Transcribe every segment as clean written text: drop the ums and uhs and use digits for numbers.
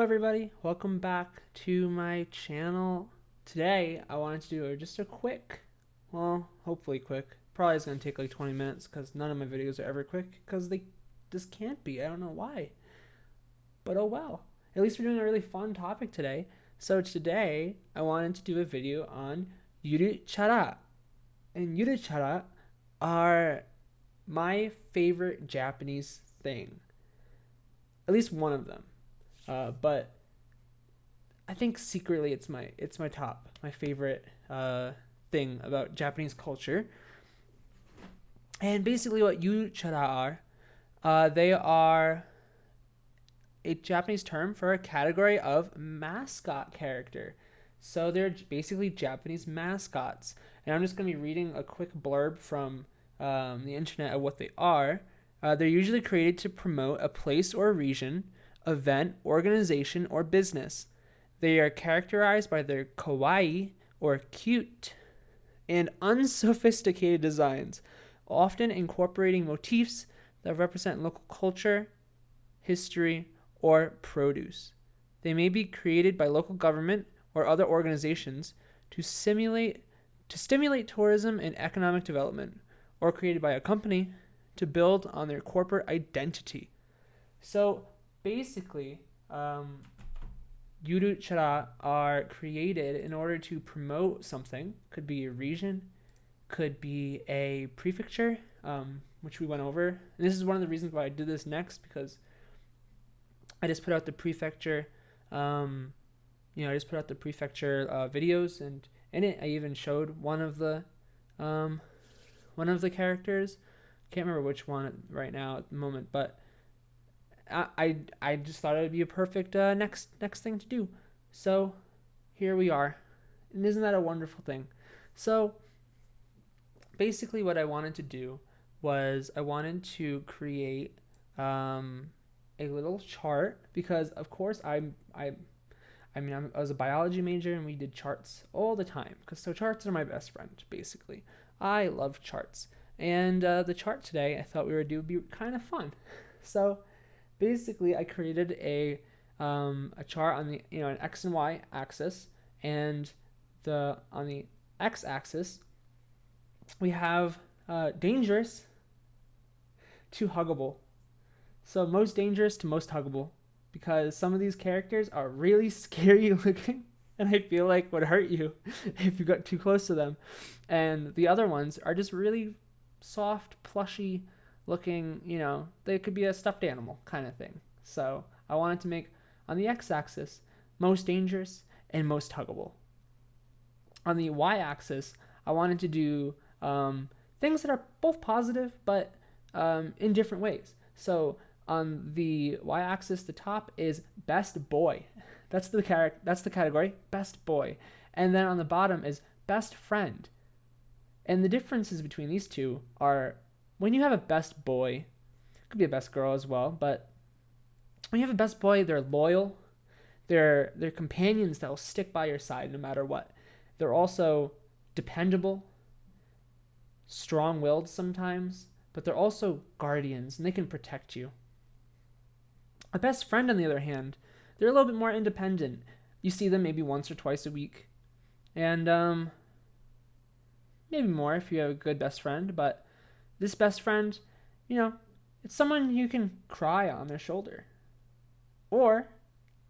everybody, welcome back to my channel. Today I wanted to do just a quick, well, hopefully quick, probably is going to take like 20 minutes because none of my videos are ever quick because they just can't be. I don't know why, but oh well. At least we're doing a really fun topic today. So today I wanted to do a video on yuruchara, and yuruchara are my favorite Japanese thing, at least one of them. But I think secretly it's my favorite thing about Japanese culture. And basically, what yuchara are, they are a Japanese term for a category of mascot character. So they're basically Japanese mascots. And I'm just going to be reading a quick blurb from the internet of what they are. They're usually created to promote a place or a region, event, organization, or business. They are characterized by their kawaii, or cute, and unsophisticated designs, often incorporating motifs that represent local culture, history, or produce. They may be created by local government or other organizations to stimulate tourism and economic development, or created by a company to build on their corporate identity. So basically, yuruchara are created in order to promote something. Could be a region, could be a prefecture, which we went over. And this is one of the reasons why I did this next, because I just put out the prefecture, videos, and in it I even showed one of the characters. Can't remember which one right now at the moment, but I just thought it would be a perfect next thing to do. So here we are, and isn't that a wonderful thing? So basically, what I wanted to do was I wanted to create a little chart, because of course I was a biology major and we did charts all the time, because charts are my best friend. Basically, I love charts, and the chart today I thought we would be kind of fun. So basically, I created a chart on the an X and Y axis, and on the X axis we have dangerous to huggable. So most dangerous to most huggable, because some of these characters are really scary looking, and I feel like would hurt you if you got too close to them. And the other ones are just really soft, plushy looking, they could be a stuffed animal kind of thing. So I wanted to make, on the x-axis, most dangerous and most huggable. On the y-axis, I wanted to do things that are both positive, but in different ways. So on the y-axis, the top is best boy. That's the category, best boy. And then on the bottom is best friend. And the differences between these two are, when you have a best boy, it could be a best girl as well, but when you have a best boy, they're loyal. They're companions that will stick by your side no matter what. They're also dependable, strong-willed sometimes, but they're also guardians, and they can protect you. A best friend, on the other hand, they're a little bit more independent. You see them maybe once or twice a week, and maybe more if you have a good best friend, but this best friend, it's someone you can cry on their shoulder, or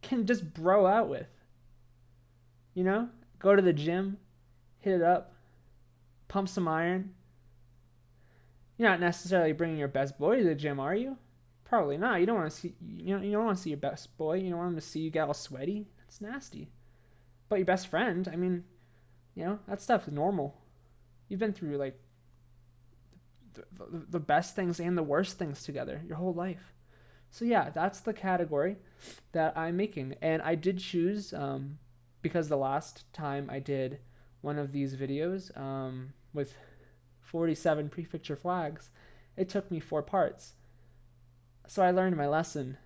can just bro out with. Go to the gym, hit it up, pump some iron. You're not necessarily bringing your best boy to the gym, are you? Probably not. You don't want to see you don't want to see your best boy. You don't want him to see you get all sweaty. That's nasty. But your best friend, that stuff is normal. You've been through like the best things and the worst things together your whole life. So yeah, that's the category that I'm making. And I did choose, because the last time I did one of these videos with 47 prefecture flags, it took me 4 parts. So I learned my lesson.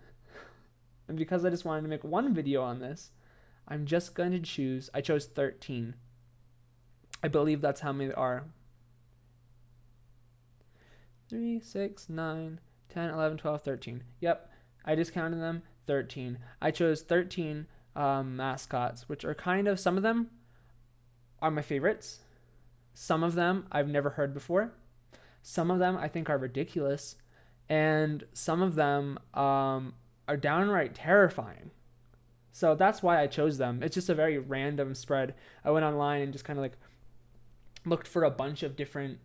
And because I just wanted to make one video on this, I'm just going to I chose 13. I believe that's how many there are. 3, 6, 9, 10, 11, 12, 13. Yep. I just counted them 13. I chose 13 mascots, which are kind of, some of them are my favorites. Some of them I've never heard before. Some of them I think are ridiculous. And some of them are downright terrifying. So that's why I chose them. It's just a very random spread. I went online and just kind of like looked for a bunch of different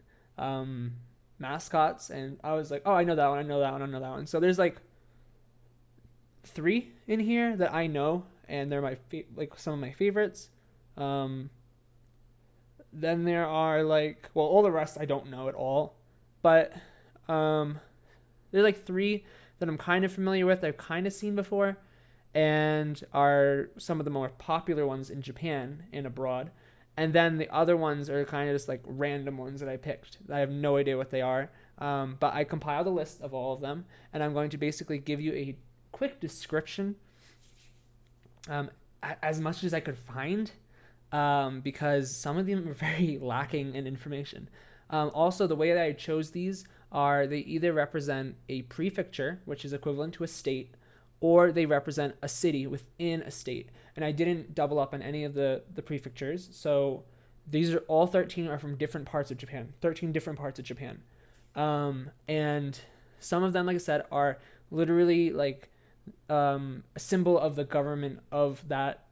mascots, and I was like, oh, I know that one, I know that one, I know that one. So there's like 3 in here that I know, and they're like some of my favorites. Then there are like, well, all the rest I don't know at all, but there's like 3 that I'm kind of familiar with, I've kind of seen before, and are some of the more popular ones in Japan and abroad. And then the other ones are kind of just like random ones that I picked. I have no idea what they are. But I compiled a list of all of them, and I'm going to basically give you a quick description, as much as I could find, because some of them are very lacking in information. Also, the way that I chose these are they either represent a prefecture, which is equivalent to a state, or they represent a city within a state. And I didn't double up on any of the prefectures. So these are all 13 are from different parts of Japan, 13 different parts of Japan. And some of them, like I said, are literally like a symbol of the government of that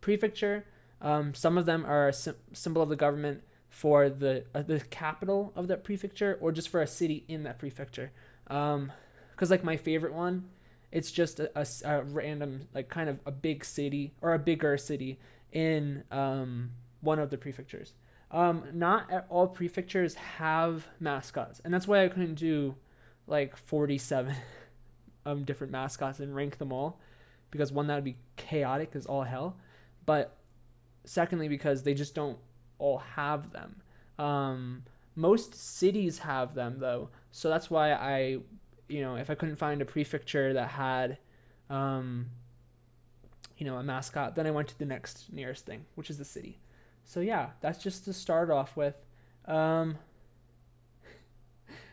prefecture. Some of them are a symbol of the government for the capital of that prefecture, or just for a city in that prefecture. Because like my favorite one, it's just a random, like kind of a big city or a bigger city in one of the prefectures. Not all prefectures have mascots, and that's why I couldn't do like 47 different mascots and rank them all, because one, that would be chaotic as all hell, but secondly because they just don't all have them. Most cities have them though, so that's why if I couldn't find a prefecture that had a mascot, then I went to the next nearest thing, which is the city. So yeah, that's just to start off with. And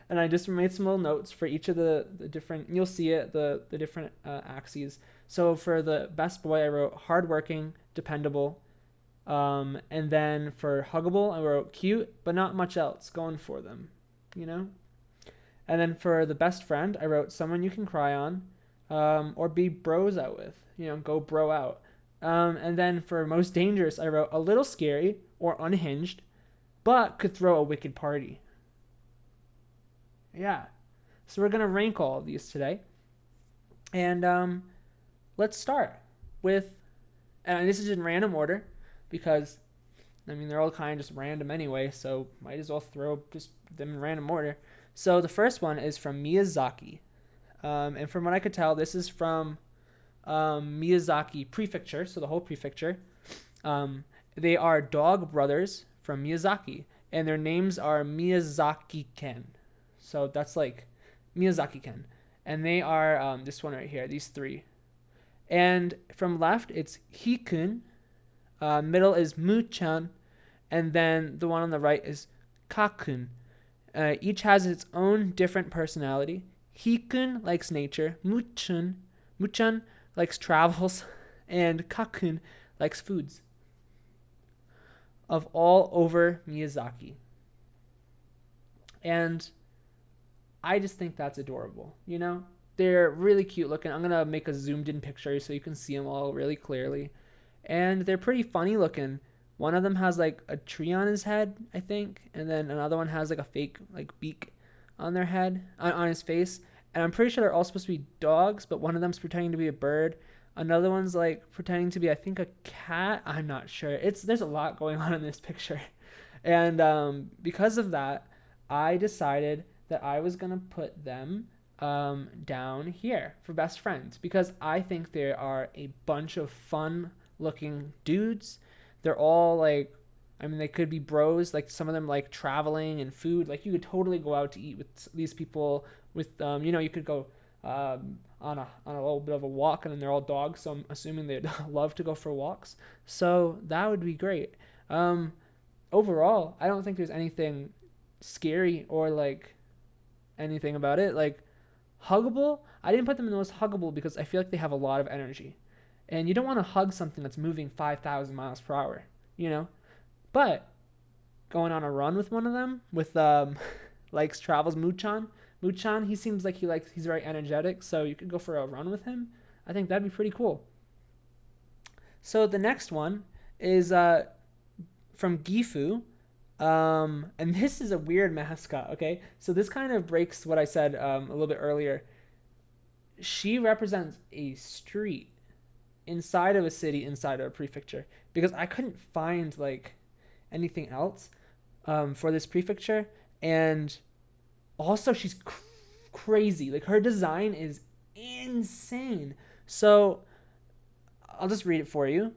I just made some little notes for each of the different, you'll see it, the different axes. So for the best boy, I wrote hardworking, dependable. And then for Huggable, I wrote cute, but not much else going for them, And then for the best friend, I wrote someone you can cry on, or be bros out with, go bro out. And then for most dangerous, I wrote a little scary or unhinged, but could throw a wicked party. Yeah. So we're going to rank all of these today. And let's start with, and this is in random order because, they're all kind of just random anyway, so might as well throw just them in random order. So the first one is from Miyazaki. And from what I could tell, this is from Miyazaki Prefecture, so the whole prefecture. They are dog brothers from Miyazaki, and their names are Miyazaki-ken. So that's like Miyazaki-ken. And they are this one right here, these 3. And from left, it's Hikun. Middle is Mu-chan. And then the one on the right is Kakun. Each has its own different personality. Hikun likes nature. Muchan likes travels. And Kakun likes foods. Of all over Miyazaki. And I just think that's adorable, They're really cute looking. I'm going to make a zoomed in picture so you can see them all really clearly. And they're pretty funny looking. One of them has like a tree on his head, I think. And then another one has like a fake like beak on their head, on his face. And I'm pretty sure they're all supposed to be dogs, but one of them's pretending to be a bird. Another one's like pretending to be, I think, a cat. I'm not sure. There's a lot going on in this picture. And because of that, I decided that I was going to put them down here for best friends, because I think there are a bunch of fun looking dudes. They're all like, they could be bros, like some of them like traveling and food. Like you could totally go out to eat with these people with, you could go on a little bit of a walk, and then they're all dogs. So I'm assuming they'd love to go for walks. So that would be great. Overall, I don't think there's anything scary or like anything about it. Like Huggable, I didn't put them in the most huggable because I feel like they have a lot of energy. And you don't want to hug something that's moving 5,000 miles per hour, you know? But going on a run with one of them, with likes travels Muchan. Muchan, he seems like he's very energetic, so you could go for a run with him. I think that'd be pretty cool. So the next one is from Gifu. And this is a weird mascot, okay? So this kind of breaks what I said a little bit earlier. She represents a street inside of a city, inside of a prefecture, because I couldn't find like anything else for this prefecture. And also, she's crazy. Like, her design is insane. So I'll just read it for you.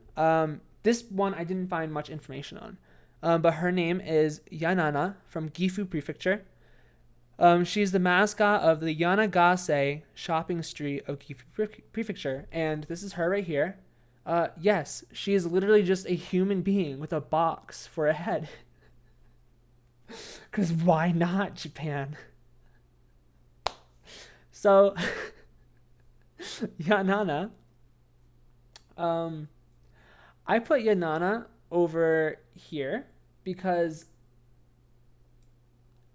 This one I didn't find much information on. But her name is Yanana from Gifu Prefecture. She's the mascot of the Yanagase shopping street of Gifu Prefecture. And this is her right here. Yes, she is literally just a human being with a box for a head. Because why not, Japan? So, Yanana. I put Yanana over here because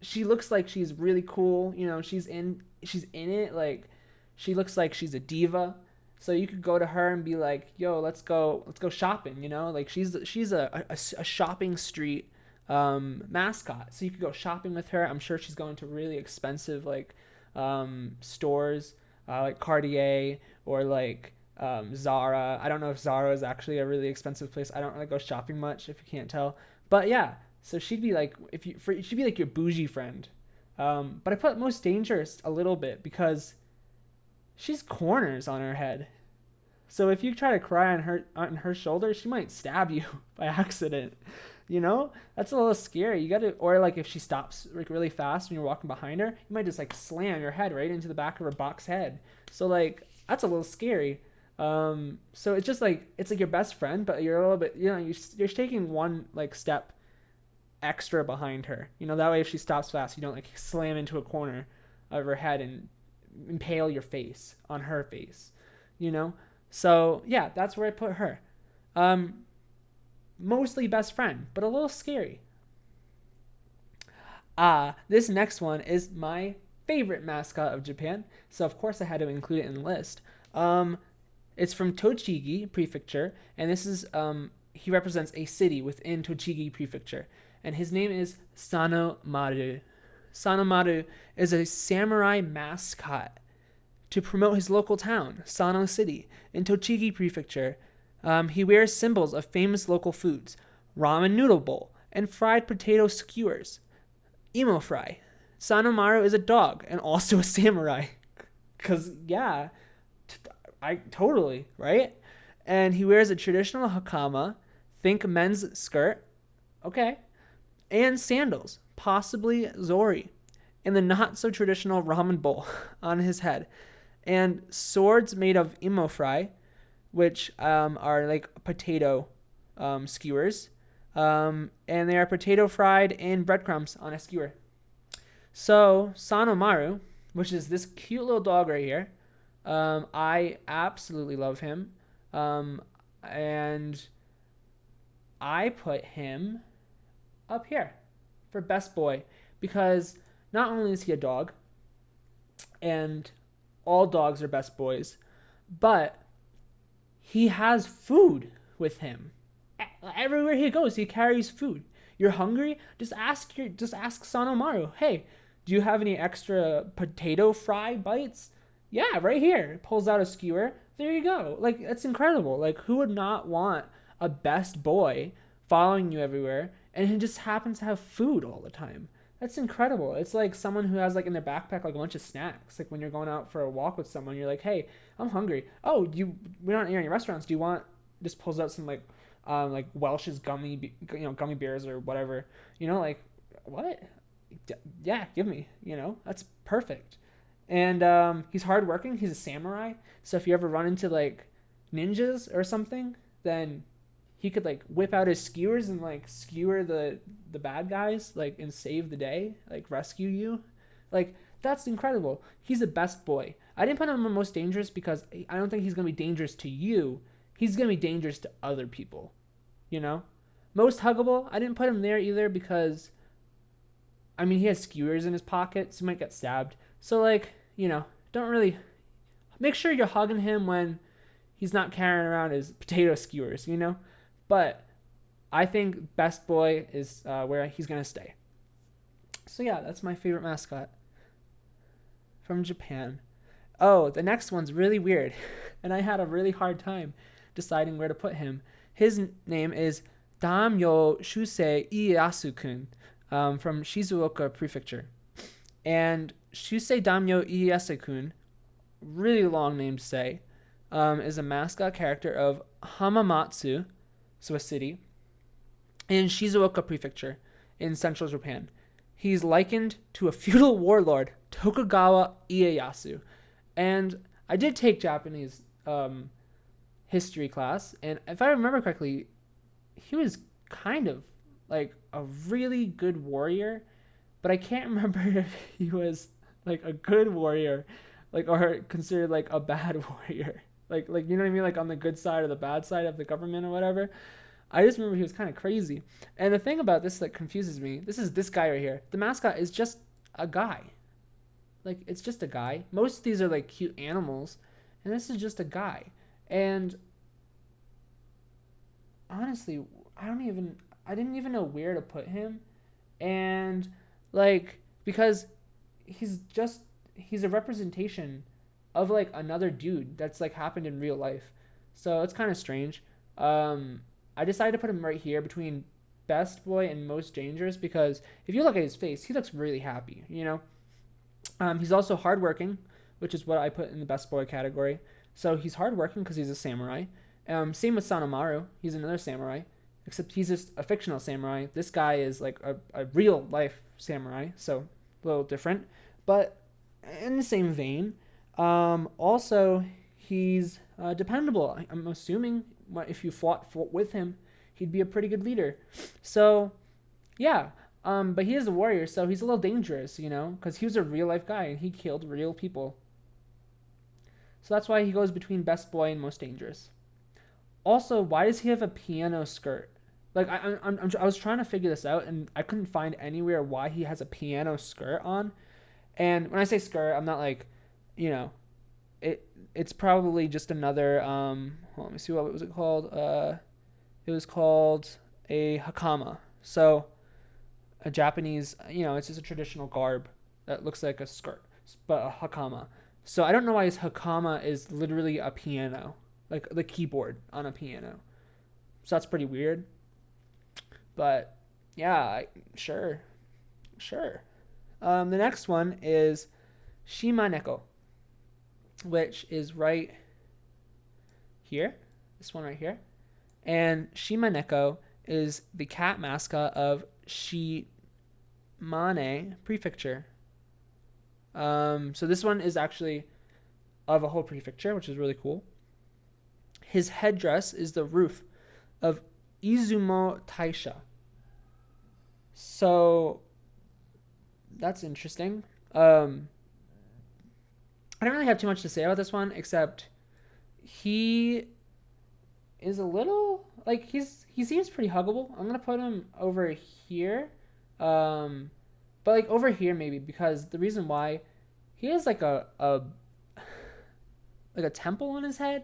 she looks like she's really cool. You know, she's in it. Like, she looks like she's a diva. So you could go to her and be like, "Yo, let's go shopping." You know, like she's a shopping street mascot. So you could go shopping with her. I'm sure she's going to really expensive like stores like Cartier or like Zara. I don't know if Zara is actually a really expensive place. I don't really go shopping much, if you can't tell. But yeah, so she'd be like she'd be like your bougie friend. But I put most dangerous a little bit because she's corners on her head. So if you try to cry on her shoulder, she might stab you by accident. You know, that's a little scary. You gotta, or like if she stops like really fast when you're walking behind her, you might just like slam your head right into the back of her box head. So like that's a little scary. So it's just like it's like your best friend, but you're a little bit, you know, you're taking one like step extra behind her. You know, that way if she stops fast, you don't like slam into a corner of her head and impale your face on her face. You know, so yeah, that's where I put her. Mostly best friend, but a little scary. This next one is my favorite mascot of Japan, so of course I had to include it in the list. It's from Tochigi Prefecture, and this is he represents a city within Tochigi Prefecture, and his name is Sanomaru. Sanomaru is a samurai mascot to promote his local town, Sano City, in Tochigi Prefecture. He wears symbols of famous local foods, ramen noodle bowl, and fried potato skewers. Imo fry. Sanomaru is a dog and also a samurai. Cause yeah, I totally, right? And he wears a traditional hakama, think men's skirt, okay, and sandals, possibly zori, and the not so traditional ramen bowl on his head, and swords made of imo fry, which are like potato skewers, and they are potato fried in breadcrumbs on a skewer. So Sanomaru, which is this cute little dog right here, I absolutely love him, and I put him up here for best boy because not only is he a dog, and all dogs are best boys, but he has food with him. Everywhere he goes, he carries food. You're hungry? Just ask Sanomaru, "Hey, do you have any extra potato fry bites?" "Yeah, right here." Pulls out a skewer. There you go. Like, that's incredible. Like, who would not want a best boy following you everywhere and he just happens to have food all the time? That's incredible. It's like someone who has like in their backpack like a bunch of snacks. Like when you're going out for a walk with someone, you're like, "Hey, I'm hungry." "Oh, we're not near any restaurants. Do you want?" Just pulls out some like Welch's gummy bears or whatever. You know, like what? Yeah, give me. You know, that's perfect. And he's hardworking. He's a samurai. So if you ever run into like ninjas or something, then he could like whip out his skewers and like skewer the bad guys like and save the day, like rescue you. Like That's incredible. He's the best boy. I didn't put him on most dangerous because I don't think he's going to be dangerous to you. He's going to be dangerous to other people, you know? Most huggable, I didn't put him there either because, I mean, he has skewers in his pocket, so he might get stabbed. So, like, don't really make sure you're hugging him when he's not carrying around his potato skewers. But I think best boy is where he's going to stay. So, yeah, that's my favorite mascot from Japan. Oh, the next one's really weird, and I had a really hard time deciding where to put him. His name is Damyo Shusei Ieyasu-kun from Shizuoka Prefecture. And Shusei Damyo Ieyasu-kun, really long name to say, is a mascot character of Hamamatsu, so a city, in Shizuoka Prefecture in central Japan. He's likened to a feudal warlord, Tokugawa Ieyasu. And I did take Japanese history class, and if I remember correctly, he was kind of like a really good warrior, but I can't remember if he was like a good warrior, like, or considered like a bad warrior. Like you know what I mean? Like on the good side or the bad side of the government or whatever. I just remember he was kind of crazy. And the thing about this that confuses me, this is this guy right here. The mascot is just a guy. Like, it's just a guy. Most of these are like cute animals, and this is just a guy. And honestly, I didn't even know where to put him. And like, because he's a representation of like another dude that's like happened in real life. So it's kind of strange. I decided to put him right here between best boy and most dangerous because if you look at his face, he looks really happy. He's also hardworking, which is what I put in the best boy category. So he's hardworking because he's a samurai. Same with Sanamaru. He's another samurai, except he's just a fictional samurai. This guy is like a real life samurai, so a little different, but in the same vein. Also, he's dependable. I'm assuming if you fought with him, he'd be a pretty good leader. So, yeah. But he is a warrior, so he's a little dangerous, because he was a real life guy and he killed real people. So that's why he goes between best boy and most dangerous. Also, why does he have a piano skirt? Like I was trying to figure this out and I couldn't find anywhere why he has a piano skirt on. And when I say skirt, I'm not like, it's probably just another let me see, what was it called? It was called a hakama. So a Japanese, it's just a traditional garb that looks like a skirt, but a hakama. So I don't know why his hakama is literally a piano, like the keyboard on a piano. So that's pretty weird. But yeah, sure. The next one is Shimaneko, which is right here. This one right here. And Shimaneko is the cat mascot of Shimane Prefecture. So this one is actually of a whole prefecture, which is really cool. His headdress is the roof of Izumo Taisha. So that's interesting. I don't really have too much to say about this one, except he is a little like he seems pretty huggable. I'm gonna put him over here, but like over here maybe, because the reason why he has like a temple on his head,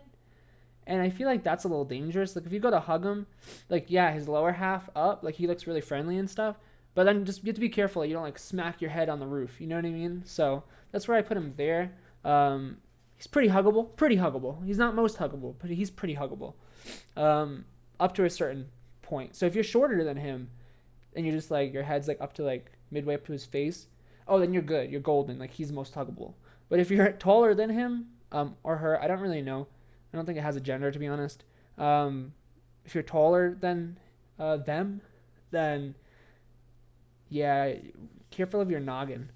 and I feel like that's a little dangerous. Like if you go to hug him, like yeah, his lower half up, like he looks really friendly and stuff. But then just you have to be careful that you don't like smack your head on the roof. You know what I mean? So that's where I put him there. He's pretty huggable. He's not most huggable, but he's pretty huggable. Up to a certain point. So if you're shorter than him, and you're just like your head's like up to like midway up to his face, oh then you're good. You're golden. Like he's most huggable. But if you're taller than him, or her, I don't really know. I don't think it has a gender, to be honest. If you're taller than them, then yeah, careful of your noggin.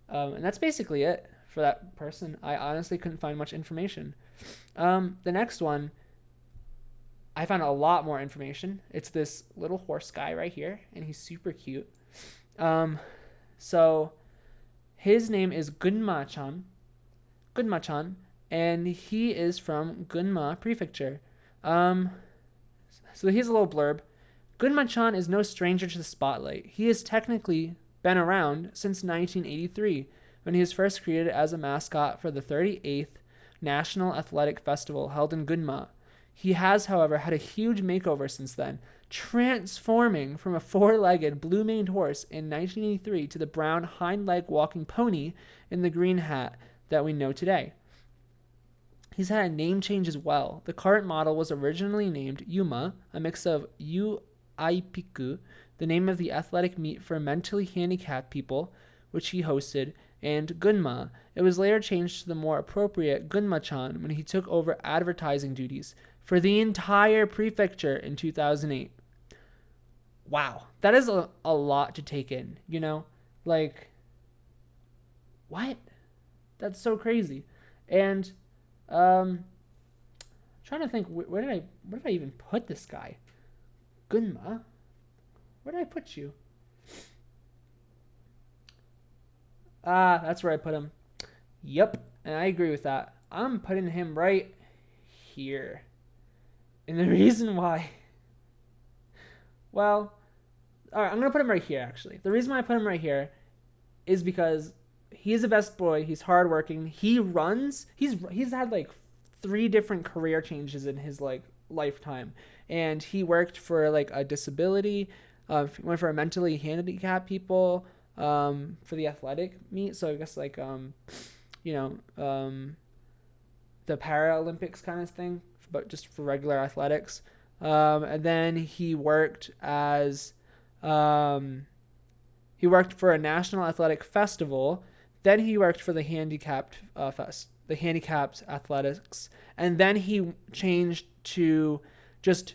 And that's basically it for that person. I honestly couldn't find much information. The next one, I found a lot more information. It's this little horse guy right here, and he's super cute. So His name is Gunma-chan, and he is from Gunma Prefecture. Um, so here's a little blurb. Gunma-chan is no stranger to the spotlight. He has technically been around since 1983, when he was first created as a mascot for the 38th National Athletic Festival held in Gunma. He has, however, had a huge makeover since then, transforming from a four-legged blue-maned horse in 1983 to the brown hind-leg walking pony in the green hat that we know today. He's had a name change as well. The current model was originally named Yuma, a mix of Aipiku, the name of the athletic meet for mentally handicapped people, which he hosted, and Gunma. It was later changed to the more appropriate Gunma-chan when he took over advertising duties for the entire prefecture in 2008. Wow, that is a lot to take in, you know? Like, what? That's so crazy. And trying to think, where did I even put this guy? Gunma? Where did I put you? That's where I put him. Yep, and I agree with that. I'm putting him right here. And the reason why, well, all right, I'm gonna put him right here. Actually, the reason why I put him right here is because he's the best boy. He's hardworking. He runs. He's had like 3 different career changes in his like lifetime, and he worked for like a disability. Went for a mentally handicapped people. For the athletic meet. So I guess like the Paralympics kind of thing, but just for regular athletics. And then he worked as he worked for a national athletic festival. Then he worked for the handicapped athletics, and then he changed to just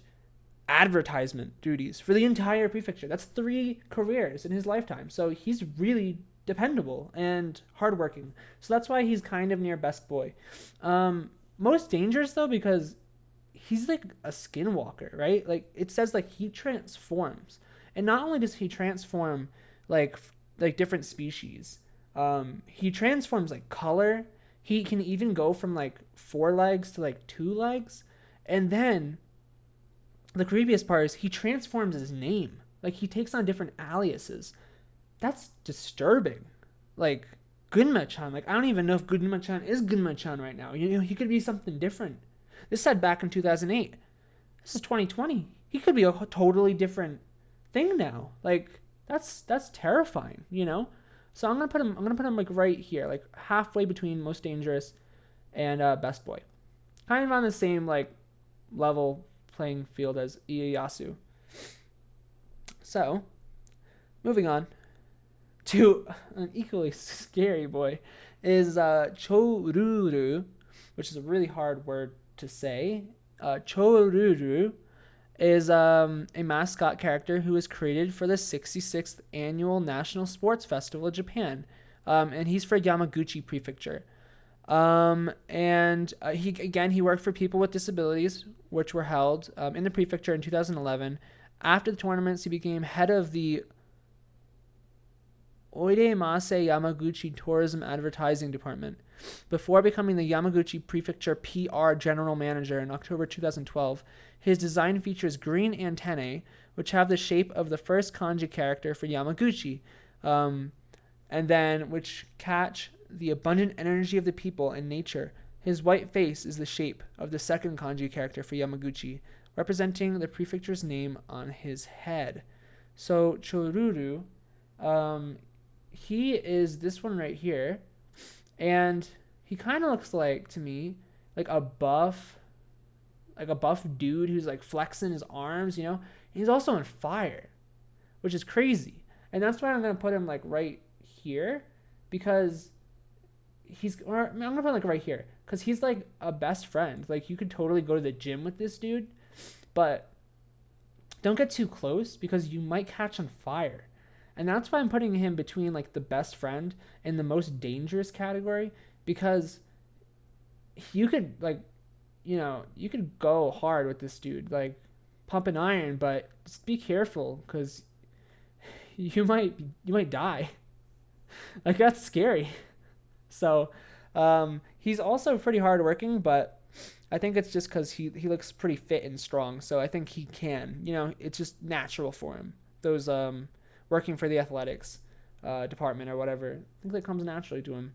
advertisement duties for the entire prefecture. That's 3 careers in his lifetime. So he's really dependable and hardworking. So that's why he's kind of near best boy. Most dangerous though, because he's like a skinwalker, right? Like it says like he transforms. And not only does he transform like different species, he transforms like color. He can even go from like 4 legs to like 2 legs. And then the creepiest part is he transforms his name. Like he takes on different aliases. That's disturbing. Like Gunma-chan. Like I don't even know if Gunma-chan is Gunma-chan right now. You know, he could be something different. This said back in 2008. This is 2020. He could be a totally different thing now. Like that's terrifying, you know? So I'm gonna put him like right here, like halfway between most dangerous and best boy. Kind of on the same like level playing field as Ieyasu. So, moving on to an equally scary boy is Choruru, which is a really hard word to say. Choruru is a mascot character who was created for the 66th Annual National Sports Festival of Japan, and he's for Yamaguchi Prefecture. He worked for people with disabilities, which were held in the prefecture in 2011. After the tournaments, he became head of the Oiremase Yamaguchi Tourism Advertising Department before becoming the Yamaguchi Prefecture PR General Manager in October 2012. His design features green antennae, which have the shape of the first kanji character for Yamaguchi, and then which catch the abundant energy of the people and nature. His white face is the shape of the second kanji character for Yamaguchi, representing the prefecture's name on his head. So Choruru, he is this one right here, and he kind of looks like, to me, like a buff dude who's like flexing his arms, you know. And he's also on fire, which is crazy, and that's why I'm gonna put him like right here, because I'm gonna put him like right here, because he's like a best friend. Like you could totally go to the gym with this dude, but don't get too close because you might catch on fire. And that's why I'm putting him between like the best friend and the most dangerous category, because you could you could go hard with this dude, like pump an iron, but just be careful because you might die. Like that's scary. So he's also pretty hardworking, but I think it's just because he looks pretty fit and strong. So I think he can. It's just natural for him. Those working for the athletics department or whatever. I think that comes naturally to him.